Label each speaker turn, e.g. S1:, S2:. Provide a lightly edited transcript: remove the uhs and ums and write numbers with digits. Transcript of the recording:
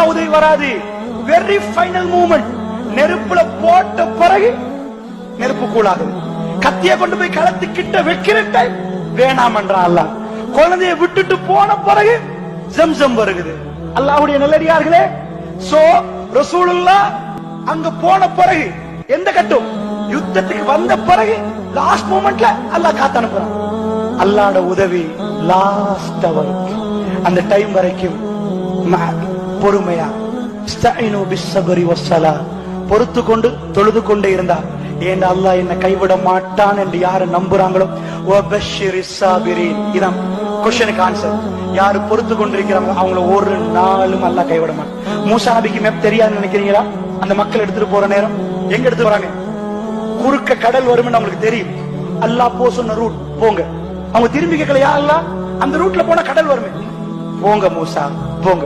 S1: அல்லாஹ் உதவி வராது. Very final moment, நெருப்புல போட்ட பிறகு நெருப்பு கூடாகுது. கத்திய கொண்டு போய் களத்துக்கிட்ட வைக்கிற டைம் வேணாம் என்றான் அல்லாஹ். குழந்தைய விட்டுட்டு போன பிறகு ஜம்சம் வருகிறது. அல்லாஹ்வுடைய நல்லடியார்களே, சோ ரசூலுல்லாஹ் அங்க போன பிறகு எந்த கட்டம், யுத்தத்துக்கு வந்த பிறகு லாஸ்ட் மூமெண்ட்ல அல்லாஹ் காத்து அனுப்புறான். அல்லாஹ்வோட உதவி லாஸ்ட் அவர், அந்த டைம் வரைக்கும் பொறுமையா பொறுத்து கொண்டு தொழுது கொண்டே இருந்தார். ஏன் அல்லாஹ் என்ன கைவிட மாட்டான் என்று யாரு நம்புறாங்களோ, இதான் கொஸ்டினுக்கு ஆன்சர். யாரு பொறுத்து கொண்டிருக்கிறாங்க அவங்கள ஒரு நாளும் அல்லாஹ் கைவிட மாட்டான். மூசா நபிக்கு மேப் தெரியாதுன்னு நினைக்கிறீங்களா? அந்த மக்கள் எடுத்துட்டு போற நேரம் எங்க எடுத்து வராங்க? குறுக்க கடல் வரும்னு அவங்களுக்கு தெரியும். அல்லாஹ் போ சொன்ன ரூட் போங்க. அவங்க திரும்பி கேட்கலையா, அல்லாஹ் அந்த ரூட்ல போனா கடல் வருமே, போங்க மூசா போங்க.